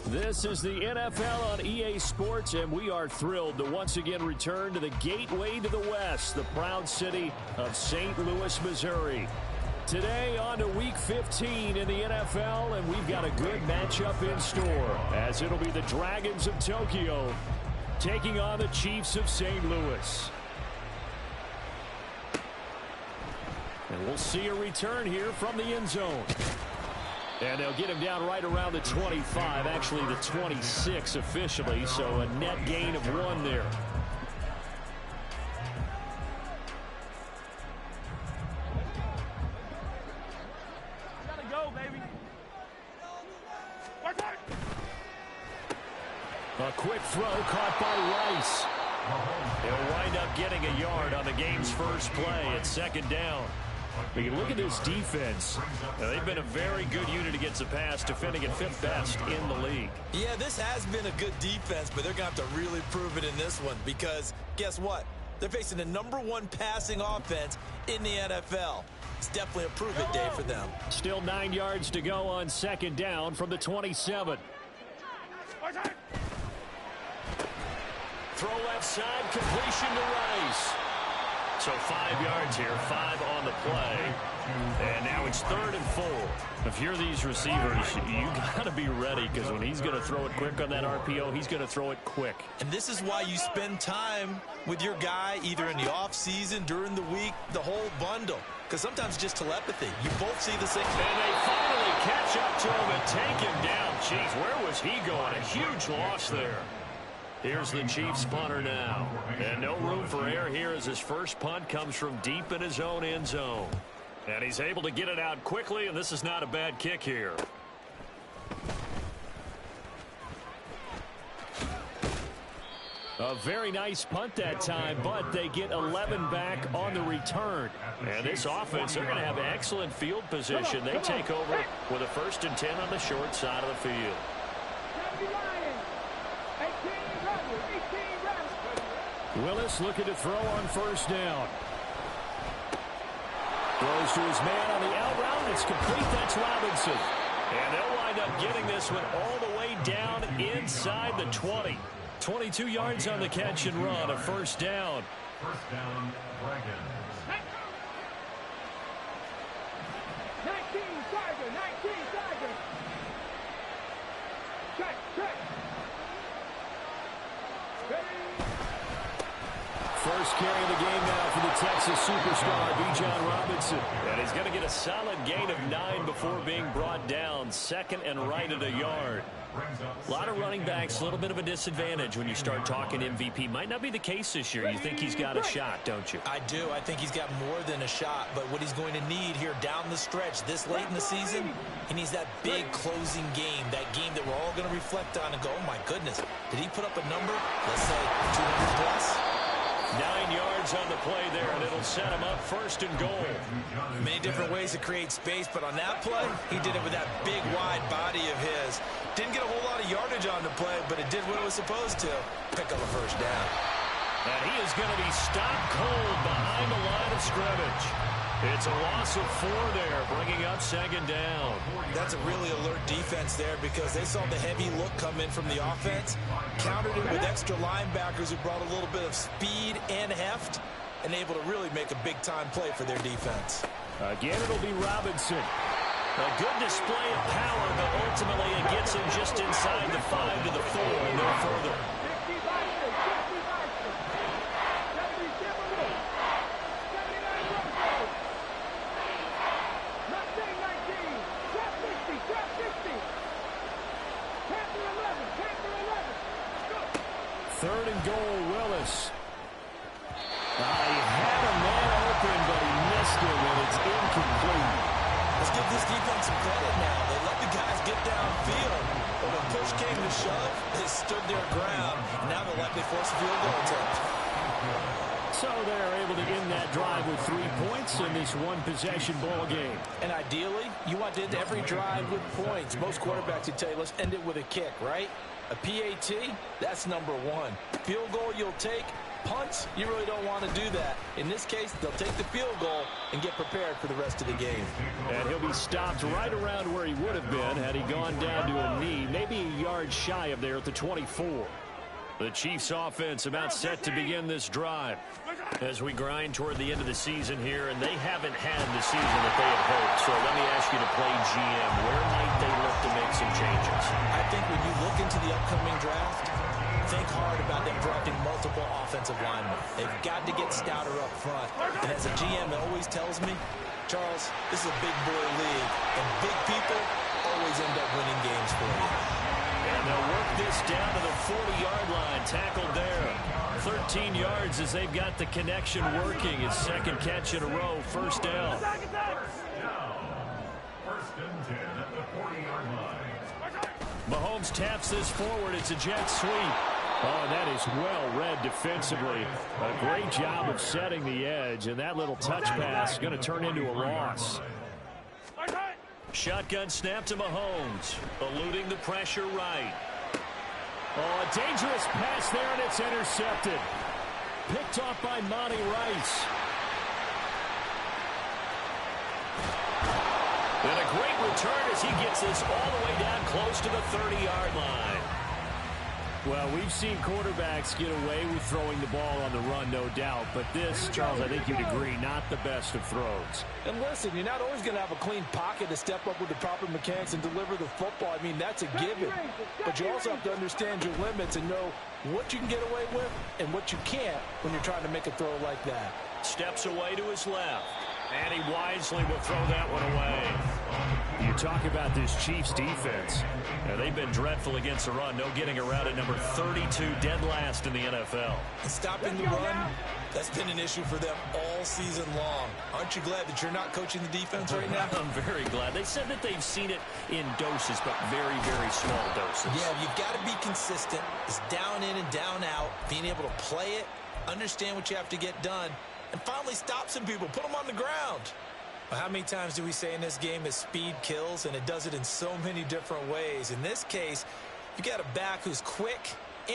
This is the NFL on EA Sports, and we are thrilled to once again return to the gateway to the West, the proud city of St. Louis, Missouri. Today on to Week 15 in the NFL, and we've got a good matchup in store, as it'll be the Dragons of Tokyo taking on the Chiefs of St. Louis. And we'll see a return here from the end zone. And they'll get him down right around the 25, actually the 26 officially, so a net gain of 1 there. Gotta go, baby. A quick throw caught by Rice. He'll wind up getting a yard on the game's first play at second down. But you look at this defense. Now, they've been a very good unit against the pass, defending at 5th best in the league. Yeah, this has been a good defense, but they're going to have to really prove it in this one because guess what? They're facing the #1 passing offense in the NFL. It's definitely a prove-it day for them. Still 9 yards to go on second down from the 27. Throw left side, completion to Rice. So 5 yards here, 5 on the play. And now it's 3rd and 4. If you're these receivers, you got to be ready because when he's going to throw it quick on that RPO, he's going to throw it quick. And this is why you spend time with your guy either in the offseason, during the week, the whole bundle. Because sometimes just telepathy. You both see the same. And they finally catch up to him and take him down. Jeez, where was he going? A huge loss there. Here's the Chiefs punter now. And no room for error here as his first punt comes from deep in his own end zone. And he's able to get it out quickly, and this is not a bad kick here. A very nice punt that time, but they get 11 back on the return. And this offense, they're going to have excellent field position. They take over with a 1st and 10 on the short side of the field. Willis looking to throw on first down. Throws to his man on the out route. It's complete. That's Robinson. And they'll wind up getting this one all the way down inside the 20. 22 yards on the catch and run. A 1st down. First down, Dragons. 19 Tiger, 19 Tiger. Check. First carry of the game now for the Texas superstar, Bijan Robinson. And he's going to get a solid gain of 9 before being brought down. 2nd and right at a yard. A lot of running backs, a little bit of a disadvantage when you start talking MVP. Might not be the case this year. You think he's got a shot, don't you? I do. I think he's got more than a shot. But what he's going to need here down the stretch this late in the season, he needs that big closing game, that game that we're all going to reflect on and go, oh, my goodness, did he put up a number, let's say 200 plus? 9 yards on the play there, and it'll set him up 1st and goal. Many different ways to create space, but on that play, he did it with that big, wide body of his. Didn't get a whole lot of yardage on the play, but it did what it was supposed to. Pick up a 1st down. And he is going to be stopped cold behind the line of scrimmage. It's a loss of 4 there, bringing up 2nd down. That's a really alert defense there because they saw the heavy look come in from the offense, countered it with extra linebackers who brought a little bit of speed and heft, and able to really make a big-time play for their defense. Again, it'll be Robinson. A good display of power, but ultimately it gets him just inside the 5 to the 4 and no further. Third and goal, Willis. He had a man open, but he missed him, and it's incomplete. Let's give this defense some credit now. They let the guys get downfield, but when push came to shove, they stood their ground. Now they'll likely force a field goal attempt. So they're able to end that drive with 3 points in this one-possession ball game. And ideally, you want to end every drive with points. Most quarterbacks would tell you, let's end it with a kick, right? A PAT, that's #1. Field goal you'll take, punts, you really don't want to do that. In this case, they'll take the field goal and get prepared for the rest of the game. And he'll be stopped right around where he would have been had he gone down to a knee, maybe a yard shy of there at the 24. The Chiefs offense about set to begin this drive as we grind toward the end of the season here, and they haven't had the season that they had hoped. So let me ask you to play GM. Where might they look to make some changes? I think when you look into the upcoming draft, think hard about them drafting multiple offensive linemen. They've got to get stouter up front. And as a GM, it always tells me, Charles, this is a big boy league, and big people always end up winning games for you. And they'll work this down to the 40-yard line. Tackled there. 13 yards as they've got the connection working. His second catch in a row. First down. First and 10 at the 40-yard line. Mahomes taps this forward. It's a jet sweep. Oh, and that is well read defensively. A great job of setting the edge. And that little touch pass is going to turn into a loss. Shotgun snap to Mahomes. Eluding the pressure right. Oh, a dangerous pass there, and it's intercepted. Picked off by Monty Rice. And a great return as he gets this all the way down close to the 30-yard line. Well, we've seen quarterbacks get away with throwing the ball on the run, no doubt. But this, Charles, I think you'd agree, not the best of throws. And listen, you're not always going to have a clean pocket to step up with the proper mechanics and deliver the football. I mean, that's a given. But you also have to understand your limits and know what you can get away with and what you can't when you're trying to make a throw like that. Steps away to his left. And he wisely will throw that one away. You talk about this Chiefs defense. Now, they've been dreadful against the run. No getting around at number 32, dead last in the NFL. And stopping the run, that's been an issue for them all season long. Aren't you glad that you're not coaching the defense right now? I'm very glad. They said that they've seen it in doses, but very, very small doses. Yeah, you've got to be consistent. It's down in and down out, being able to play it, understand what you have to get done, and finally stop some people, put them on the ground. Well, how many times do we say in this game that speed kills, and it does it in so many different ways? In this case, you got a back who's quick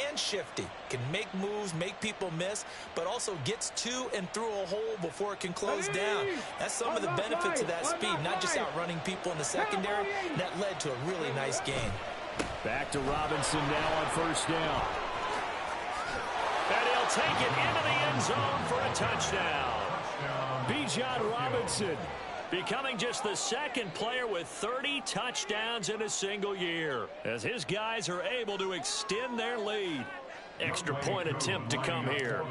and shifty, can make moves, make people miss, but also gets to and through a hole before it can close down. That's some of the benefits of that speed, not just outrunning people in the secondary, and that led to a really nice game. Back to Robinson now on first down. And he'll take it into the end zone for a touchdown. Bijan Robinson becoming just the second player with 30 touchdowns in a single year as his guys are able to extend their lead. Extra point attempt to come here.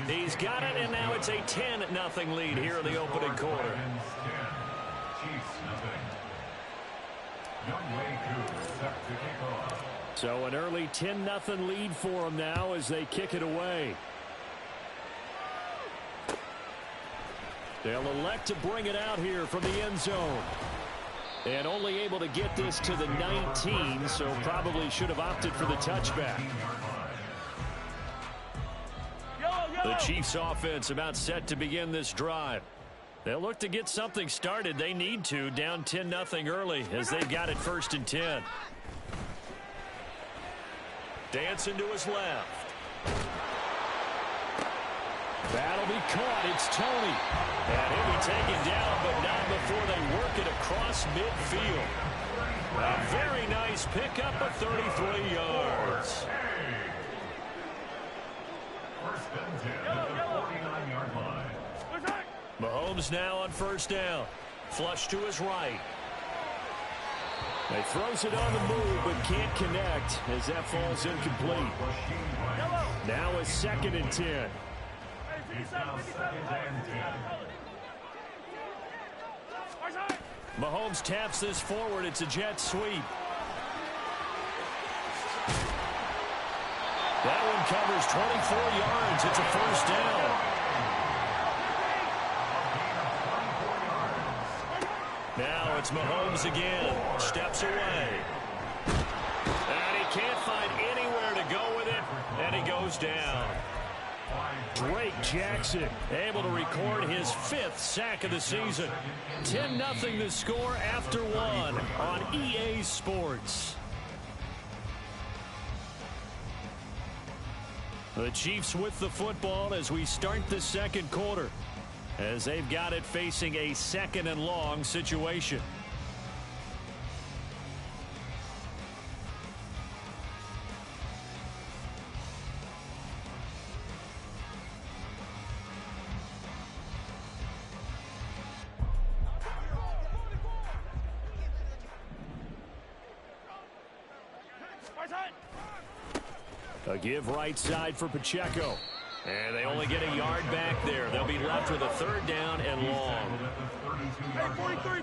He's got it, and now it's a 10-0 lead here in the opening quarter. So an early 10-0 lead for them now as they kick it away. They'll elect to bring it out here from the end zone. And only able to get this to the 19, so probably should have opted for the touchback. The Chiefs offense about set to begin this drive. They'll look to get something started. They need to, down 10-0 early as they've got it first and 10. Dancing to his left. That'll be caught. It's Tony. And he'll be taken down, but not before they work it across midfield. A very nice pickup of 33 yards. First and 10 at the 49-yard line. Mahomes now on first down. Flush to his right. He throws it on the move, but can't connect as that falls incomplete. Now a second and 10. Mahomes taps this forward. It's a jet sweep. That one covers 24 yards. It's a first down. Now it's Mahomes again. Steps away. And he can't find anywhere to go with it. And he goes down. Drake Jackson able to record his 5th sack of the season. 10-0 the score after one on EA Sports. The Chiefs with the football as we start the second quarter, as they've got it facing a second and long situation. A give right side for Pacheco. And they only get a yard back there. They'll be left with a third down and long. Hey, 43,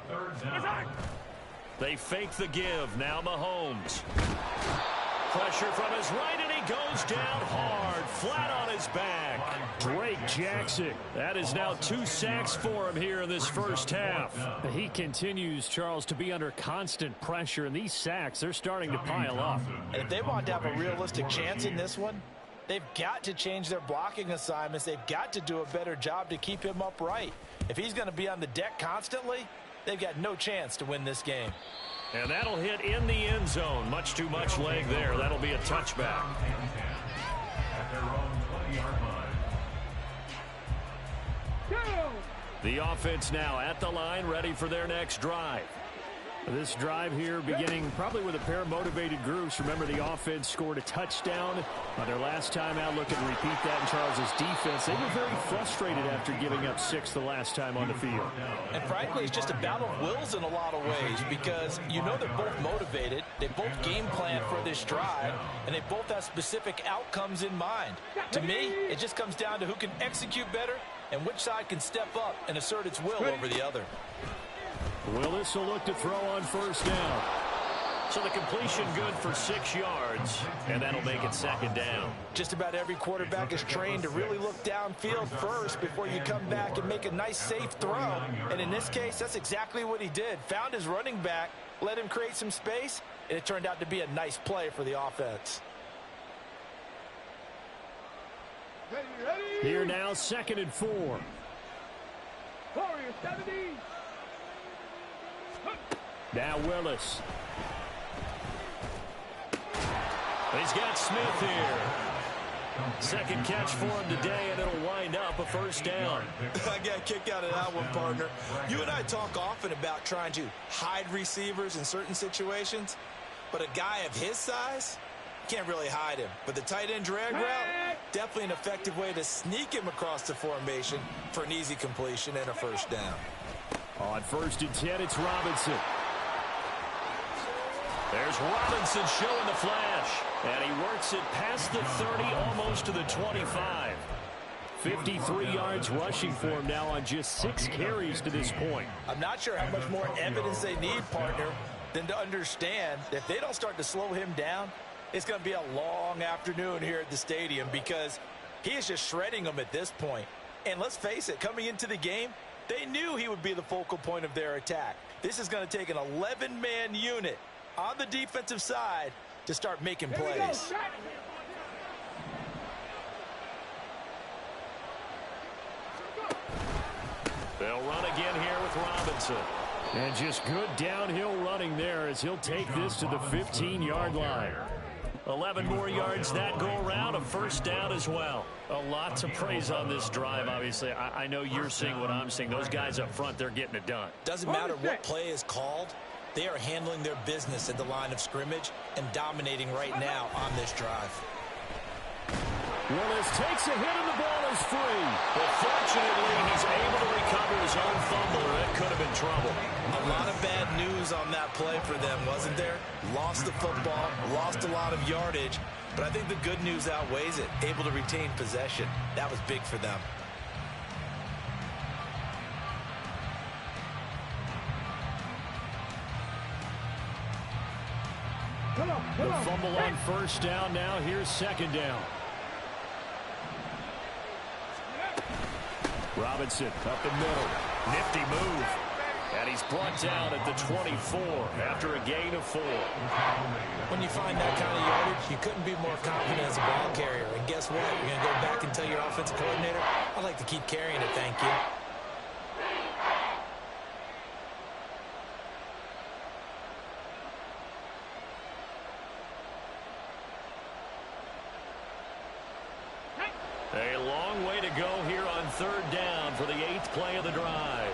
15. They fake the give. Now Mahomes. Pressure from his right, and he goes down hard, flat on his back. Drake Jackson. That is now 2 sacks for him here in this first half. He continues, Charles, to be under constant pressure, and these sacks, they're starting to pile up. And if they want to have a realistic chance in this one, they've got to change their blocking assignments. They've got to do a better job to keep him upright. If he's going to be on the deck constantly, they've got no chance to win this game. And that'll hit in the end zone. Much too much leg there. That'll be a touchback. At their own 20-yard line. The offense now at the line, ready for their next drive. This drive here beginning probably with a pair of motivated groups. Remember, the offense scored a touchdown on their last time out. Look and repeat that in Charles's defense. They were very frustrated after giving up 6 the last time on the field. And frankly, it's just a battle of wills in a lot of ways, because you know they're both motivated. They both game plan for this drive, and they both have specific outcomes in mind. To me, it just comes down to who can execute better and which side can step up and assert its will over the other. Willis will look to throw on first down. So the completion good for 6 yards, and that'll make it second down. Just about every quarterback is trained to really look downfield first before you come back and make a nice, safe throw. And in this case, that's exactly what he did. Found his running back, let him create some space, and it turned out to be a nice play for the offense. Here now, 2nd and 4. Warriors 70. Now Willis. He's got Smith here. Second catch for him today, and it'll wind up a first down. I got a kick out of that one, partner. You and I talk often about trying to hide receivers in certain situations, but a guy of his size, can't really hide him. But the tight end drag route, definitely an effective way to sneak him across the formation for an easy completion and a first down. On 1st and 10, it's Robinson. There's Robinson showing the flash. And he works it past the 30, almost to the 25. 53 yards rushing for him now on just 6 carries to this point. I'm not sure how much more evidence they need, partner, than to understand that if they don't start to slow him down, it's going to be a long afternoon here at the stadium, because he is just shredding them at this point. And let's face it, coming into the game, they knew he would be the focal point of their attack. This is going to take an 11-man unit on the defensive side to start making plays. They'll run again here with Robinson. And just good downhill running there as he'll take this to the 15-yard line. 11 more yards that go around, a first down as well. A lot to praise on this drive, obviously. I know you're seeing what I'm seeing. Those guys up front, they're getting it done. Doesn't matter what play is called. They are handling their business at the line of scrimmage and dominating right now on this drive. Willis takes a hit and the ball is free. But fortunately, he's able to recover his own fumble, or that could have been trouble. A lot of bad news on that play for them, wasn't there? Lost the football, lost a lot of yardage, but I think the good news outweighs it. Able to retain possession. That was big for them. The fumble on first down now. Here's second down. Robinson up the middle. Nifty move. And he's brought down at the 24 after a gain of 4. When you find that kind of yardage, you couldn't be more confident as a ball carrier. And guess what? You're going to go back and tell your offensive coordinator, I'd like to keep carrying it, thank you. third down for the 8th play of the drive.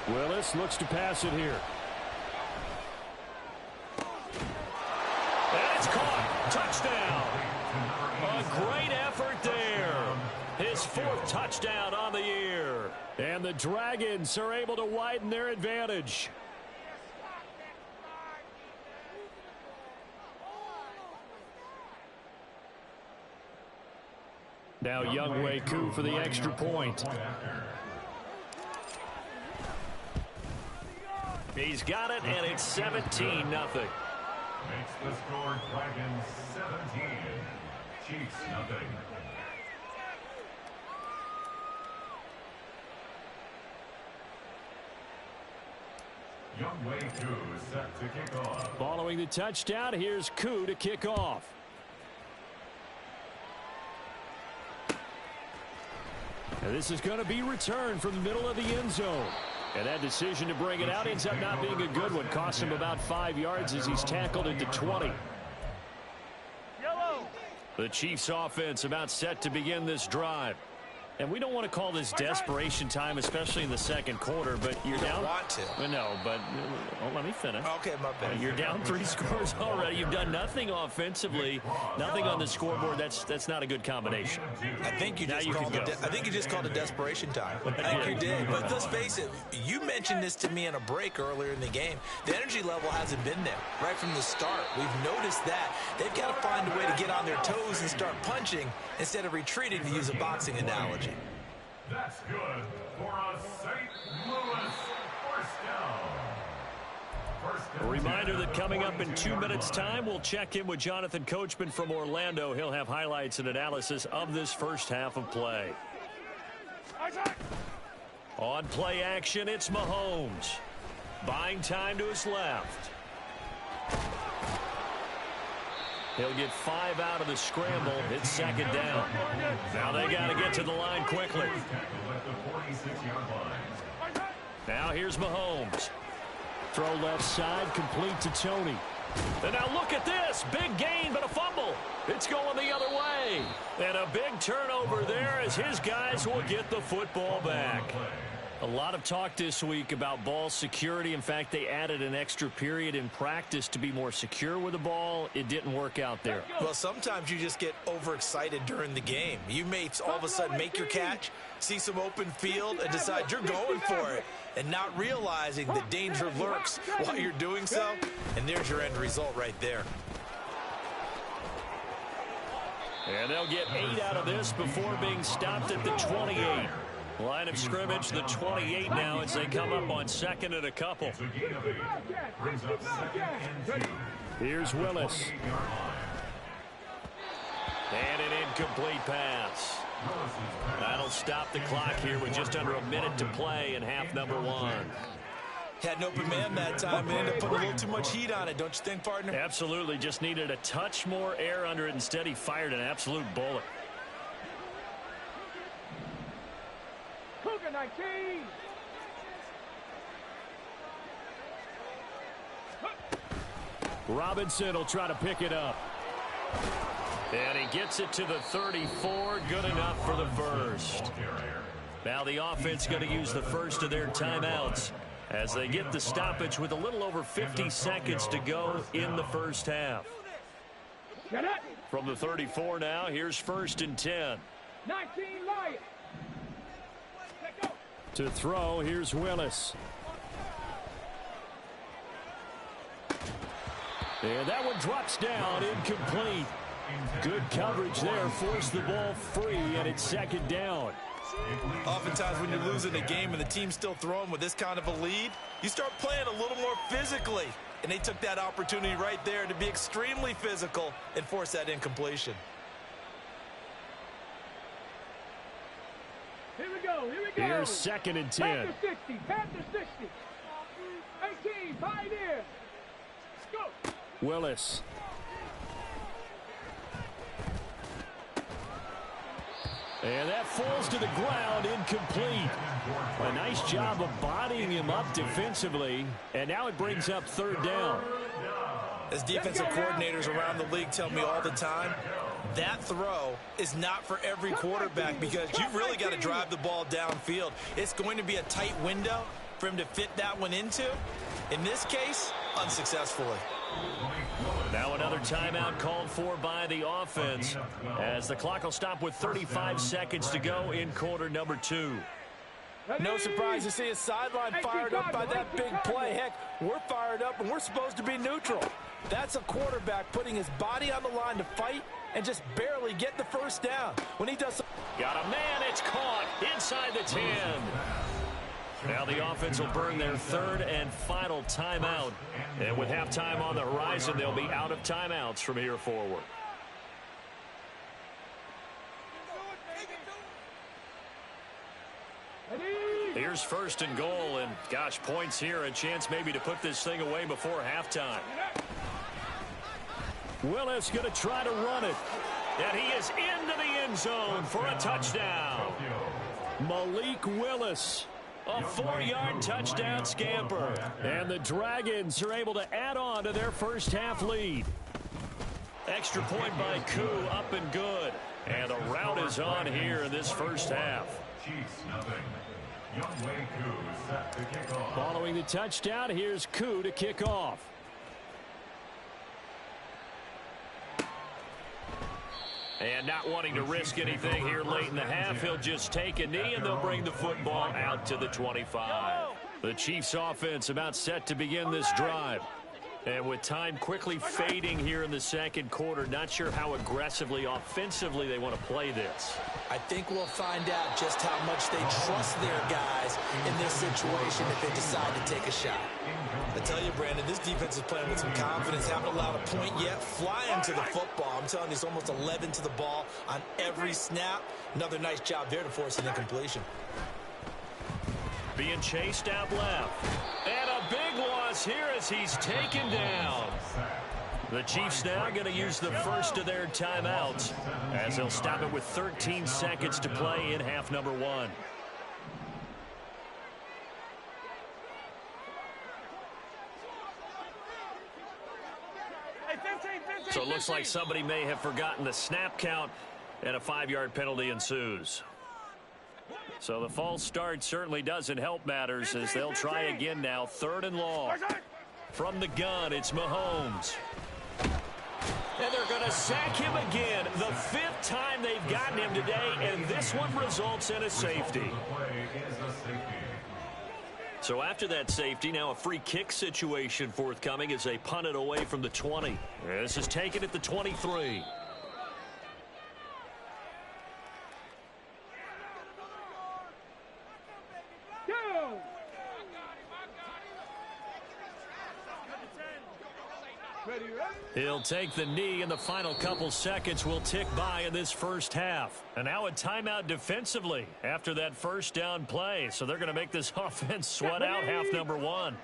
Willis looks to pass it here. And it's caught. Touchdown. A great effort there. His 4th touchdown on the year. And the Dragons are able to widen their advantage. Now Younghoe Koo for the extra point. He's got it, and it's 17-0. Makes the score Dragons 17, Chiefs nothing. Younghoe Koo set to kick off. Following the touchdown, here's Koo to kick off. And this is going to be returned from the middle of the end zone. And that decision to bring it out ends up not being a good one. Cost him about 5 yards as he's tackled at the 20. The Chiefs offense about set to begin this drive. And we don't want to call this desperation time, especially in the second quarter, but you're down. Want to. No, but let me finish. Okay, my bad. You're down 3 scores already. You've done nothing offensively, nothing on the scoreboard. That's not a good combination. I think you just called it desperation time. I think you did. But let's face it, you mentioned this to me in a break earlier in the game. The energy level hasn't been there right from the start. We've noticed that. They've got to find a way to get on their toes and start punching instead of retreating, to use a boxing analogy. That's good for a St. Louis first down. A reminder that coming up in 2 minutes' time, we'll check in with Jonathan Coachman from Orlando. He'll have highlights and analysis of this first half of play. On play action, it's Mahomes. Buying time to his left. He'll get 5 out of the scramble. It's second down. Now they got to get to the line quickly. Now here's Mahomes. Throw left side, complete to Tony. And now look at this. Big gain, but a fumble. It's going the other way. And a big turnover there as his guys will get the football back. A lot of talk this week about ball security. In fact, they added an extra period in practice to be more secure with the ball. It didn't work out there. Well, sometimes you just get overexcited during the game. You may all of a sudden make your catch, see some open field, and decide you're going for it, and not realizing the danger lurks while you're doing so. And there's your end result right there. And they'll get 8 out of this before being stopped at the 28. Line of scrimmage, the 28 now as they come up on second and a couple. Here's Willis. And an incomplete pass. That'll stop the clock here with just under a minute to play in half number 1. Had an open man that time and ended up putting a little too much heat on it, don't you think, partner? Absolutely. Just needed a touch more air under it. Instead, he fired an absolute bullet. Cougar 19. Robinson will try to pick it up. And he gets it to the 34. Good enough for the first. Now the offense going to use the first of their timeouts as they get the stoppage with a little over 50 seconds to go in the first half. From the 34 now, here's 1st and 10. 19 Lions. To throw, here's Willis. And that one drops down, incomplete. Good coverage there, forced the ball free, and it's second down. Oftentimes when you're losing a game and the team's still throwing with this kind of a lead, you start playing a little more physically. And they took that opportunity right there to be extremely physical and force that incompletion. Here we go. Here's 2nd and 10. Panther 60. Panther 60. 18. Pioneer. Go. Willis. And that falls to the ground, incomplete. A nice job of bodying him up defensively. And now it brings up 3rd down. As defensive coordinators around the league tell me all the time, that throw is not for every quarterback because you've really got to drive the ball downfield. It's going to be a tight window for him to fit that one into. In this case, unsuccessfully. Now another timeout called for by the offense as the clock will stop with 35 seconds to go in quarter number 2. No surprise to see his sideline fired up by that big play. Heck, we're fired up and we're supposed to be neutral. That's a quarterback putting his body on the line to fight and just barely get the first down. When he does... Got a man, it's caught inside the 10. Now the offense will burn their third and final timeout. And with halftime on the horizon, they'll be out of timeouts from here forward. Here's first and goal, and gosh, points here, a chance maybe to put this thing away before halftime. Willis going to try to run it, and he is into the end zone for a touchdown. Malik Willis, a 4-yard touchdown scamper, and the Dragons are able to add on to their first half lead. Extra point by Koo, up and good, and a rout is on here in this first half. Following the touchdown, here's Koo to kick off. And not wanting to risk anything here late in the half, he'll just take a knee and they'll bring the football out to the 25. The Chiefs offense about set to begin this drive. And with time quickly fading here in the second quarter, not sure how aggressively, offensively they want to play this. I think we'll find out just how much they trust their guys in this situation if they decide to take a shot. I tell you, Brandon, this defense is playing with some confidence. Haven't allowed a point yet. Flying to the football. I'm telling you, it's almost 11 to the ball on every snap. Another nice job there to force an incompletion. Being chased out left. And a big loss here as he's taken down. The Chiefs now going to use the first of their timeouts as they'll stop it with 13 seconds to play in half number 1. So it looks like somebody may have forgotten the snap count, and a 5-yard penalty ensues. So the false start certainly doesn't help matters as they'll try again now. 3rd and long. From the gun, it's Mahomes. And they're going to sack him again. The 5th time they've gotten him today, and this one results in a safety. So after that safety, now a free kick situation forthcoming as they punt it away from the 20. This is taken at the 23. He'll take the knee, and the final couple seconds will tick by in this first half. And now a timeout defensively after that first down play. So they're going to make this offense sweat out half number 1.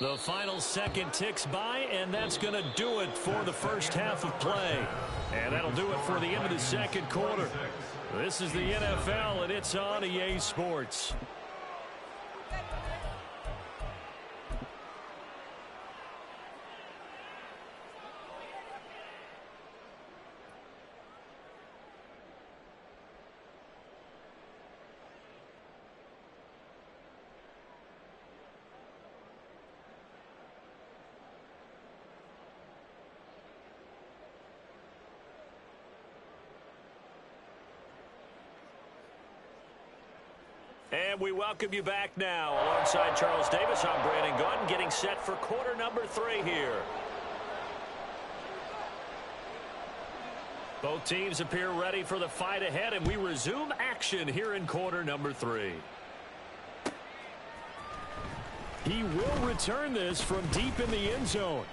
The final second ticks by, and that's going to do it for the first half of play. And that'll do it for the end of the second quarter. This is the NFL, and it's on EA Sports. And we welcome you back now. Alongside Charles Davis, I'm Brandon Gunn, getting set for quarter number 3 here. Both teams appear ready for the fight ahead, and we resume action here in quarter number 3. He will return this from deep in the end zone.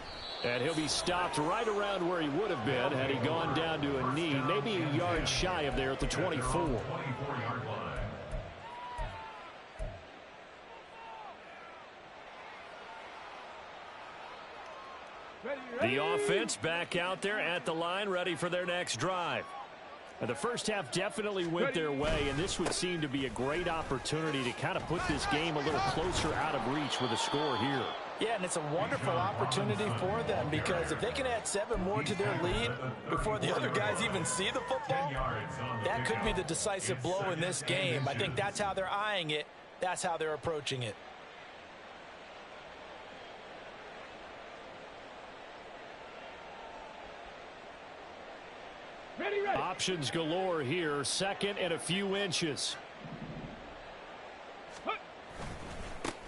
And he'll be stopped right around where he would have been had he gone down to a knee, maybe a yard shy of there at the 24. The offense back out there at the line, ready for their next drive. And the first half definitely went their way, and this would seem to be a great opportunity to kind of put this game a little closer out of reach with a score here. Yeah, and it's a wonderful opportunity for them because if they can add 7 more to their lead before the other guys even see the football, that could be the decisive blow in this game. I think that's how they're eyeing it. That's how they're approaching it. Ready, ready. Options galore here. Second and a few inches.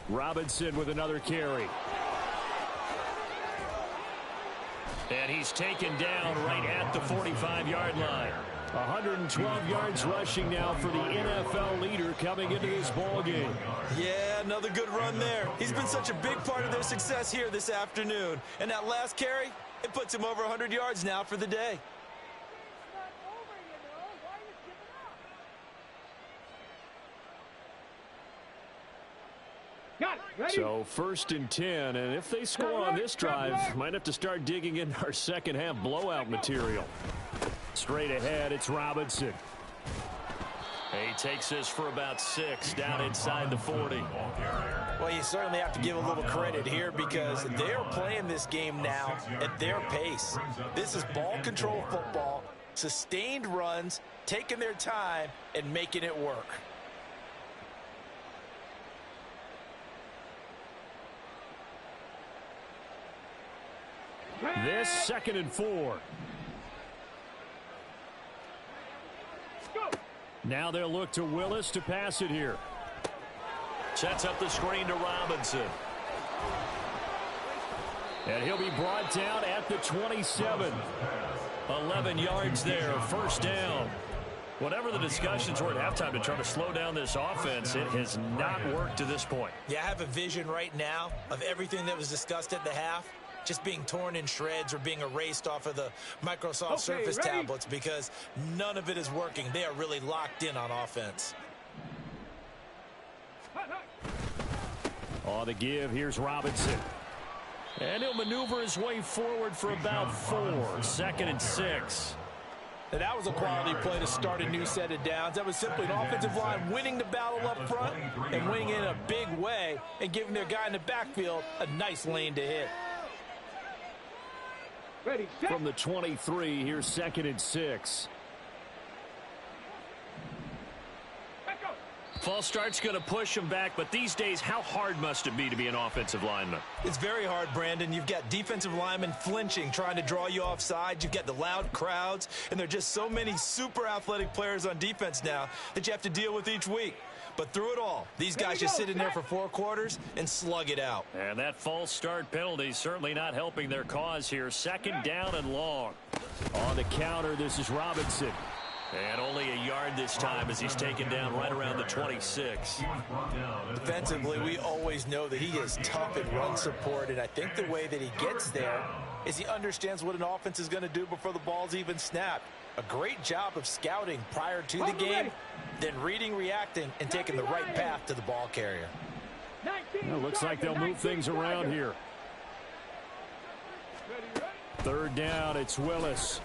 Robinson with another carry. And he's taken down right at the 45-yard line. 112 yards rushing now for the NFL leader coming into this ball game. Yeah, another good run there. He's been such a big part of their success here this afternoon. And that last carry, it puts him over 100 yards now for the day. So 1st and 10, and if they score on this drive, might have to start digging in our second half blowout material. Straight ahead, it's Robinson. He takes this for about 6 down inside the 40. Well, you certainly have to give a little credit here because they're playing this game now at their pace. This is ball control football, sustained runs, taking their time, and making it work. This 2nd and 4. Now they'll look to Willis to pass it here. Sets up the screen to Robinson. And he'll be brought down at the 27. 11 yards there, 1st down. Whatever the discussions were at halftime to try to slow down this offense, it has not worked to this point. Yeah, I have a vision right now of everything that was discussed at the half just being torn in shreds or being erased off of the Microsoft Surface tablets because none of it is working. They are really locked in on offense. On the give, here's Robinson. And he'll maneuver his way forward for about 4. 2nd and 6. And that was a quality play to start a new set of downs. That was simply an offensive line winning the battle up front and winning in a big way and giving their guy in the backfield a nice lane to hit. Ready, set. From the 23, here's 2nd and 6. False start's going to push him back, but these days, how hard must it be to be an offensive lineman? It's very hard, Brandon. You've got defensive linemen flinching, trying to draw you offside. You've got the loud crowds, and there are just so many super athletic players on defense now that you have to deal with each week. But through it all, these guys just sit in there for 4 quarters and slug it out. And that false start penalty certainly not helping their cause here. 2nd down and long. On the counter, this is Robinson. And only a yard this time as he's taken down right around the 26. Defensively, we always know that he is tough in run support, and I think the way that he gets there is he understands what an offense is going to do before the ball's even snapped. A great job of scouting prior to the game, then reading, reacting, and taking the right path to the ball carrier. Well, looks like they'll move things around here. 3rd down, it's Willis.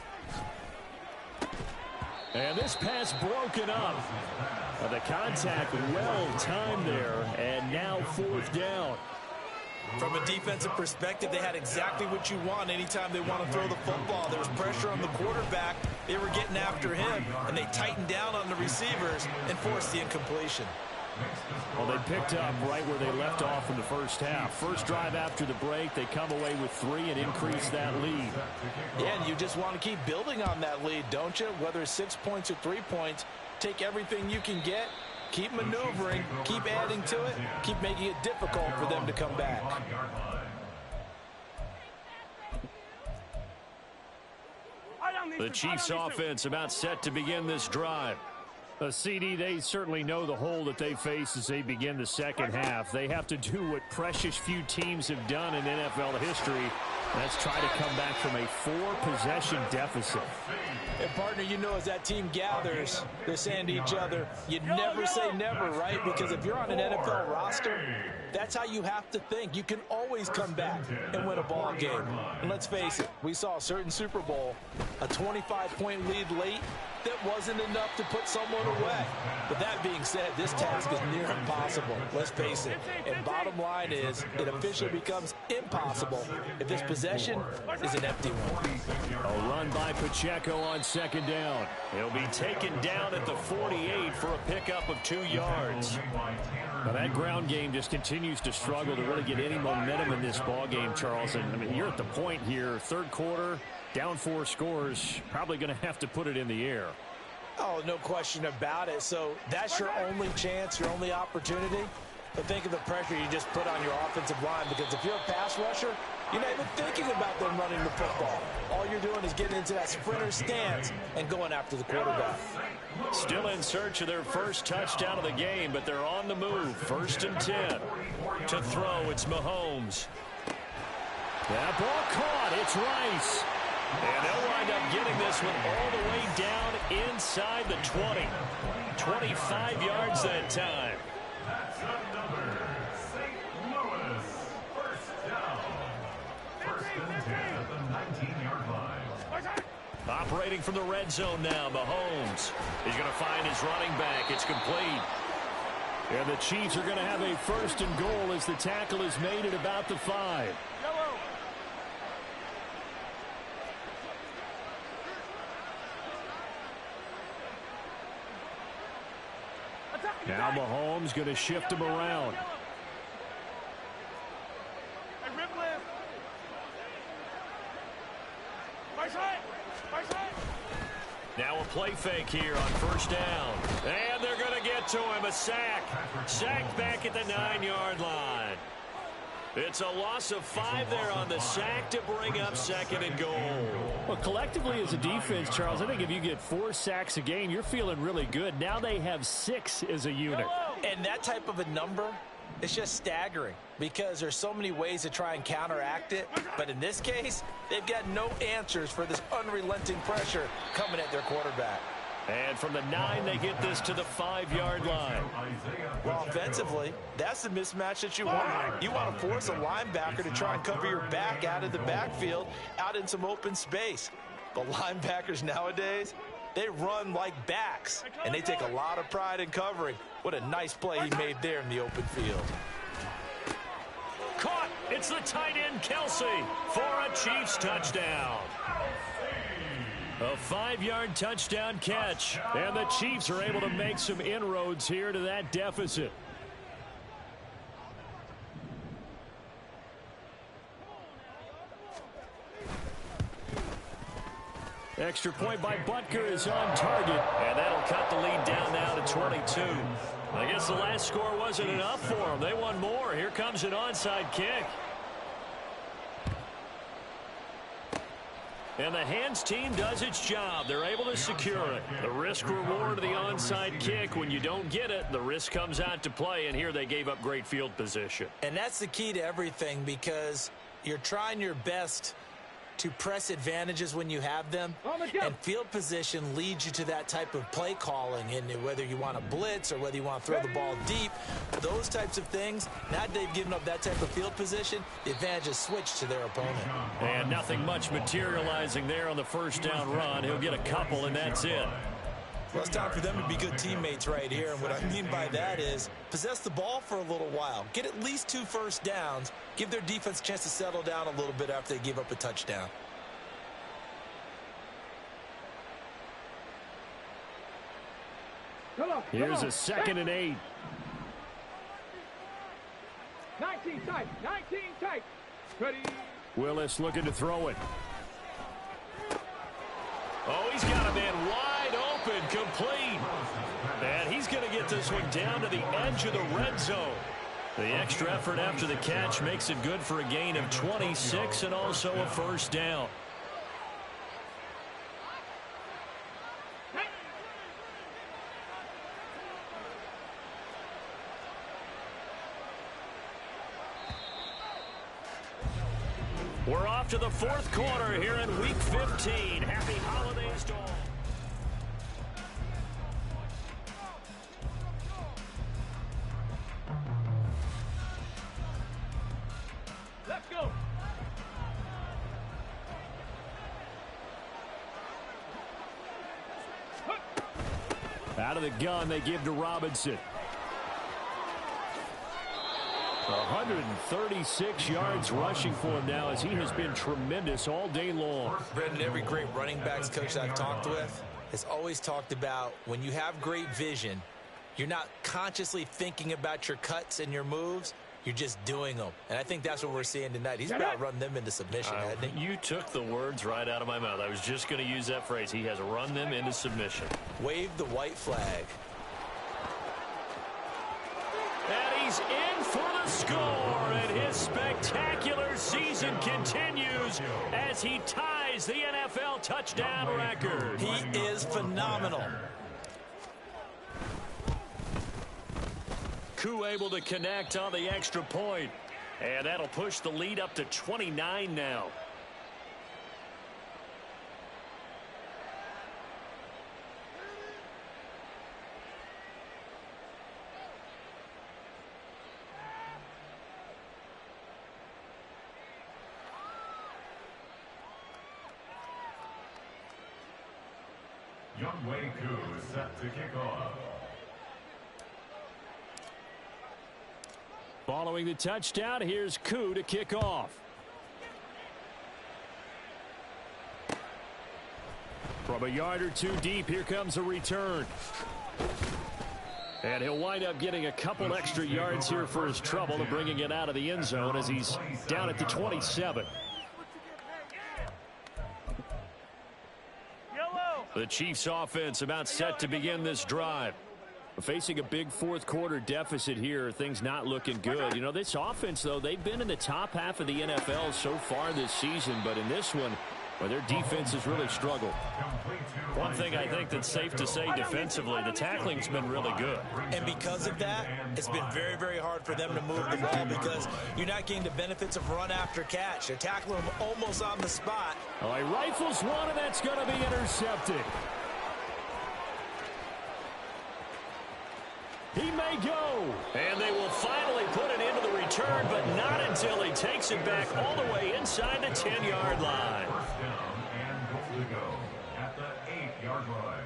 And this pass broken up. The contact well timed there, and now 4th down. From a defensive perspective, they had exactly what you want anytime they want to throw the football. There was pressure on the quarterback. They were getting after him, and they tightened down on the receivers and forced the incompletion. Well, they picked up right where they left off in the first half. First drive after the break, they come away with 3 and increase that lead. Yeah, and you just want to keep building on that lead, don't you? Whether it's 6 points or 3 points, take everything you can get, keep maneuvering, keep adding to it, keep making it difficult for them to come back. The Chiefs offense about set to begin this drive. CD, they certainly know the hole that they face as they begin the second half. They have to do what precious few teams have done in NFL history. That's try to come back from a 4-possession deficit. And, partner, you know as that team gathers, they're saying to each other, you never say never, right? Because if you're on an NFL roster, That's how you have to think. You can always come back and win a ball game. And let's face it, we saw a certain Super Bowl, a 25-point lead late, that wasn't enough to put someone away. But that being said, this task is near impossible. Let's face it. And bottom line is, it officially becomes impossible if this possession is an empty one. A run by Pacheco on second down. He'll be taken down at the 48 for a pickup of 2 yards. Now that ground game just continues to struggle to really get any momentum in this ball game, Charles. And I mean, you're at the point here, third quarter, down 4 scores, probably going to have to put it in the air. Oh, no question about it. So that's your only chance, your only opportunity. But think of the pressure you just put on your offensive line, because if you're a pass rusher, you're not even thinking about them running the football. All you're doing is getting into that sprinter stance and going after the quarterback. Still in search of their first touchdown of the game, but they're on the move. 1st and 10. To throw, it's Mahomes. That ball caught. It's Rice. And they'll wind up getting this one all the way down inside the 20. 25 yards that time. That's another St. Louis first down. 1st and 10 at the 19-yard line. Operating from the red zone now, Mahomes. He's going to find his running back. It's complete. And the Chiefs are going to have a 1st and goal as the tackle is made at about the 5. Now Mahomes going to shift him around. Now a play fake here on 1st down. And they're going to get to him. A sack. Sacked back at the 9-yard line. It's a loss of 5 there on the sack to bring up 2nd and goal. Well, collectively as a defense, Charles, I think if you get 4 sacks a game, you're feeling really good. Now they have 6 as a unit. And that type of a number, it's just staggering because there's so many ways to try and counteract it. But in this case, they've got no answers for this unrelenting pressure coming at their quarterback. And from the 9, they get this to the 5-yard line. Well, offensively, that's the mismatch that you want. You want to force a linebacker to try and cover your back out of the backfield, out in some open space. But linebackers nowadays, they run like backs, and they take a lot of pride in covering. What a nice play he made there in the open field. Caught. It's the tight end, Kelsey, for a Chiefs touchdown. A 5-yard touchdown catch, and the Chiefs are able to make some inroads here to that deficit. Extra point by Butker is on target, and that'll cut the lead down now to 22. I guess the last score wasn't enough for them. They won more. Here comes an onside kick. And the hands team does its job. They're able to secure it. The risk reward of the onside kick. When you don't get it, the risk comes out to play, and here they gave up great field position. And that's the key to everything, because you're trying your best to press advantages when you have them, and field position leads you to that type of play calling. And whether you want to blitz or whether you want to throw the ball deep, those types of things, now that they've given up that type of field position, the advantage is switched to their opponent. And nothing much materializing there on the 1st down run. He'll get a couple, and that's it. Well, it's time for them to be good teammates right here. And what I mean by that is possess the ball for a little while. Get at least 2 first downs. Give their defense a chance to settle down a little bit after they give up a touchdown. Here's a 2nd and 8. 19 tight. 19 tight. Ready. Willis looking to throw it. Oh, he's got a man wide open, complete. And he's going to get this one down to the edge of the red zone. The extra effort after the catch makes it good for a gain of 26 and also a 1st down. We're off to the 4th quarter here in Week 15. Happy holidays to all. Out of the gun, they give to Robinson. 136 yards rushing for him now, as he has been tremendous all day long. Brendan, every great running backs coach I've talked with has always talked about when you have great vision, you're not consciously thinking about your cuts and your moves. You're just doing them. And I think that's what we're seeing tonight. He's about run them into submission, hasn't he? You took the words right out of my mouth. I was just going to use that phrase. He has run them into submission. Wave the white flag. And he's in for the score, and his spectacular season continues as he ties the NFL touchdown record. He is phenomenal. Koo able to connect on the extra point, and that'll push the lead up to 29 now. Younghoe Koo is set to kick off. Following the touchdown, here's Koo to kick off. From a yard or two deep, here comes a return. And he'll wind up getting a couple extra yards here for his trouble and bringing it out of the end zone as he's down at the 27. The Chiefs offense about set to begin this drive. Facing a big fourth quarter deficit here, things not looking good. You know, this offense, though, they've been in the top half of the NFL so far this season, but in this one, well, their defense has really struggled. One thing I think that's safe to say defensively, the tackling's been really good. And because of that, it's been very, very hard for them to move the ball because you're not getting the benefits of run after catch. They're tackling them almost on the spot. Oh, he rifles one, and that's going to be intercepted. He may go. And they will finally put it into the return, but not until he takes it back all the way inside the 10-yard line. First down and goal to go at the 8-yard line.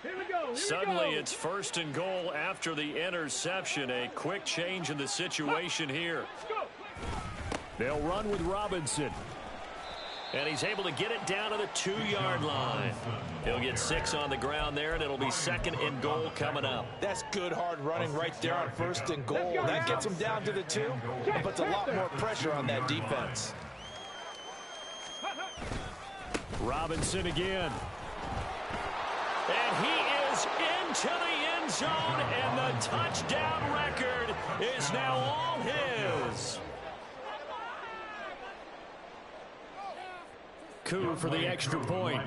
Here we go. Suddenly it's first and goal after the interception. A quick change in the situation here. They'll run with Robinson. And he's able to get it down to the 2-yard line. He'll get 6 on the ground there, and it'll be second and goal coming up. That's good hard running right there on first and goal. That gets him down to the 2 and puts a lot more pressure on that defense. Robinson again. And he is into the end zone, and the touchdown record is now all his. Koo for the extra point.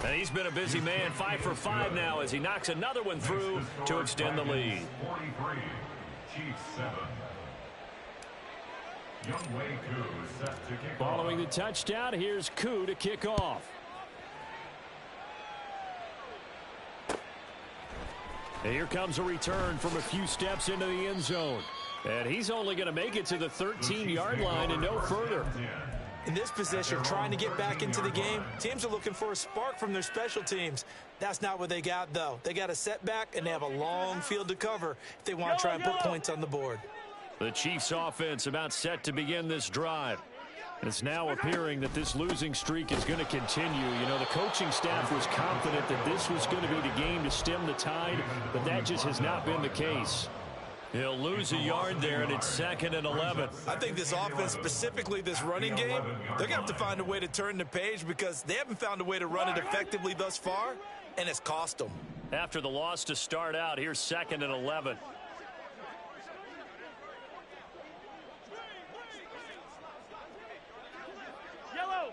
And he's been a busy man, 5 for 5 now as he knocks another one through to extend the lead. 43, Chiefs 7. Younghoe Koo is set to kick off. Following the touchdown, here's Koo to kick off. And here comes a return from a few steps into the end zone. And he's only going to make it to the 13-yard line and no further. In this position, trying to get back into the game, teams are looking for a spark from their special teams. That's not what they got, though. They got a setback, and they have a long field to cover if they want to try and put points on the board. The Chiefs offense about set to begin this drive. It's now appearing that this losing streak is going to continue. You know, the coaching staff was confident that this was going to be the game to stem the tide, but that just has not been the case. He'll lose a yard there, and it's second and 11. I think this offense, specifically this running game, they're going to have to find a way to turn the page because they haven't found a way to run it effectively thus far, and it's cost them. After the loss to start out, here's second and 11. Yellow.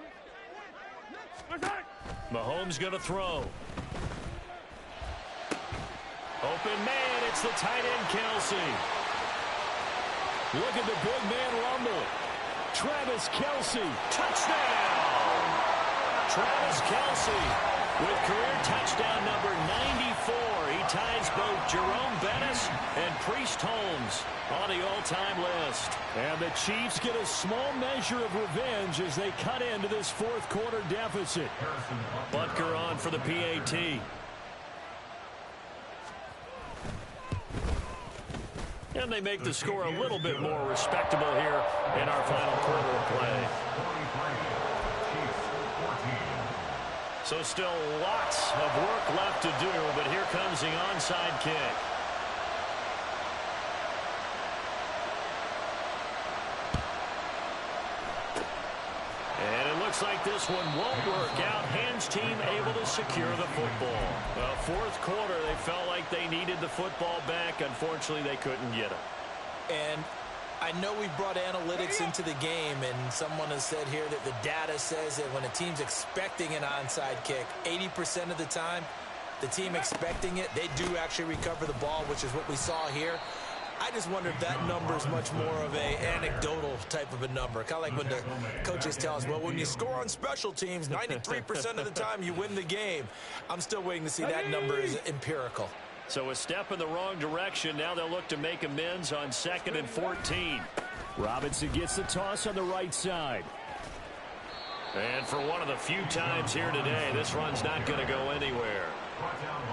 Mahomes going to throw. Open man, it's the tight end, Kelsey. Look at the big man rumble. Travis Kelsey, touchdown! Travis Kelsey with career touchdown number 94. He ties both Jerome Bettis and Priest Holmes on the all-time list. And the Chiefs get a small measure of revenge as they cut into this fourth quarter deficit. Butker on for the PAT. And they make the score a little bit more respectable here in our final quarter of play. So still lots of work left to do, but here comes the onside kick. And it looks like this one won't work out. Hands team able to secure the football. Well, fourth quarter, they felt like they needed the football back. Unfortunately, they couldn't get it. And I know we brought analytics into the game, and someone has said here that the data says that when a team's expecting an onside kick, 80% of the time, the team expecting it, they do actually recover the ball, which is what we saw here. I just wonder if that number is much more of a anecdotal type of a number. Kind of like when the coaches tell us, well, when you score on special teams, 93% of the time you win the game. I'm still waiting to see that number is empirical. So a step in the wrong direction. Now they'll look to make amends on 2nd and 14. Robinson gets the toss on the right side. And for one of the few times here today, this run's not going to go anywhere.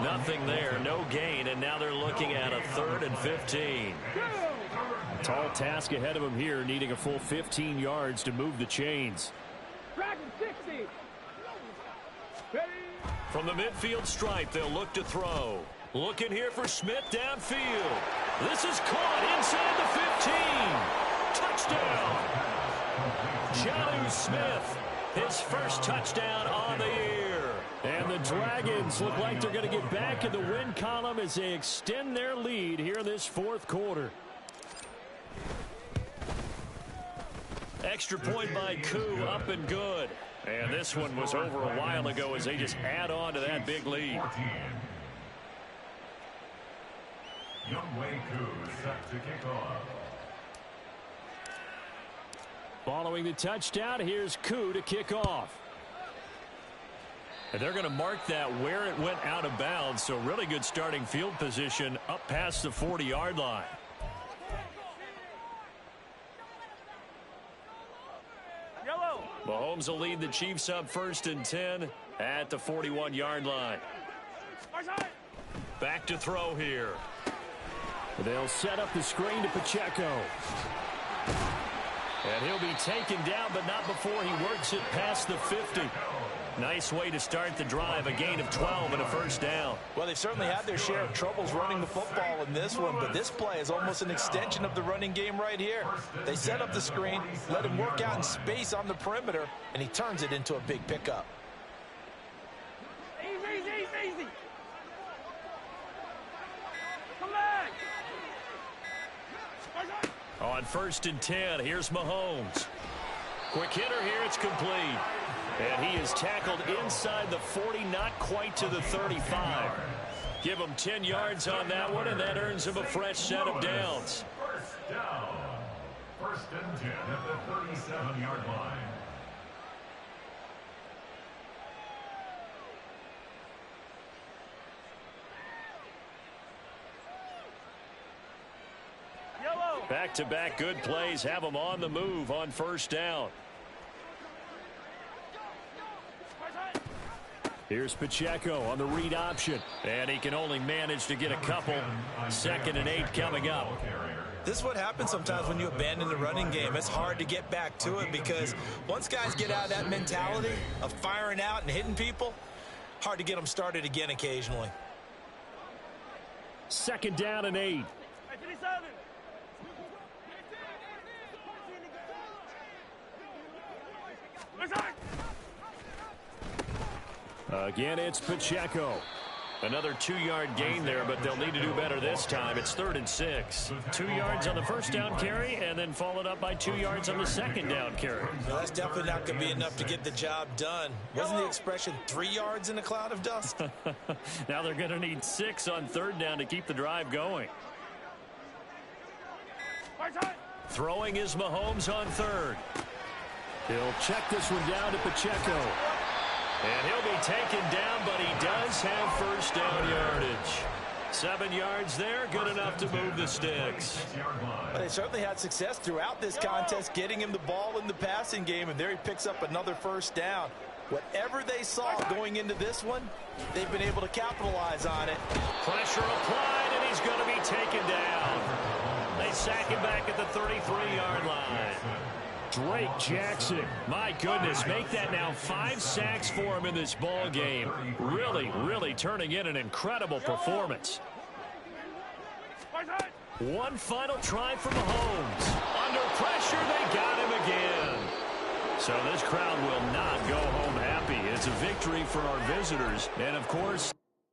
Nothing there, no gain, and now they're looking at a 3rd and 15. Tall task ahead of them here, needing a full 15 yards to move the chains. From the midfield stripe, they'll look to throw. Looking here for Smith downfield. This is caught inside the 15. Touchdown. Jonnu Smith, his first touchdown on the year. And the Dragons look like they're going to get back in the win column as they extend their lead here in this fourth quarter. Extra point by Koo, up and good. And this one was over a while ago as they just add on to that big lead. Youngway Koo set to kick off. Following the touchdown, here's Koo to kick off. And they're going to mark that where it went out of bounds, so really good starting field position up past the 40-yard line. Yellow. Mahomes will lead the Chiefs up 1st and 10 at the 41-yard line. Back to throw here. They'll set up the screen to Pacheco. And he'll be taken down, but not before he works it past the 50. Nice way to start the drive, a gain of 12 and a first down. Well, they've certainly had their share of troubles running the football in this one, but this play is almost an extension of the running game right here. They set up the screen, let him work out in space on the perimeter, and he turns it into a big pickup. Easy. Come back. On 1st and 10, here's Mahomes. Quick hitter here, it's complete. And he is tackled inside the 40, not quite to the 35. Give him 10 yards on that one, and that earns him a fresh set of downs. First down. 1st and 10 at the 37-yard line. Yellow. Back-to-back good plays have them on the move on 1st down. Here's Pacheco on the read option. And he can only manage to get a couple. 2nd and 8 coming up. This is what happens sometimes when you abandon the running game. It's hard to get back to it because once guys get out of that mentality of firing out and hitting people, hard to get them started again occasionally. 2nd down and 8. Again, it's Pacheco. Another 2-yard gain there, but they'll need to do better this time. It's 3rd and 6. 2 yards on the first down carry, and then followed up by 2 yards on the second down carry. Well, that's definitely not going to be enough to get the job done. Wasn't the expression 3 yards in a cloud of dust? Now they're going to need 6 on 3rd down to keep the drive going. Throwing is Mahomes on 3rd. He'll check this one down to Pacheco. And he'll be taken down, but he does have first down yardage. 7 yards there, good enough to move the sticks. Well, they certainly had success throughout this contest, getting him the ball in the passing game, and there he picks up another first down. Whatever they saw going into this one, they've been able to capitalize on it. Pressure applied, and he's going to be taken down. They sack him back at the 33-yard line. Drake Jackson, my goodness, make that now 5 sacks for him in this ball game. Really turning in an incredible performance. One final try for Mahomes. Under pressure, they got him again. So this crowd will not go home happy. It's a victory for our visitors. And, of course,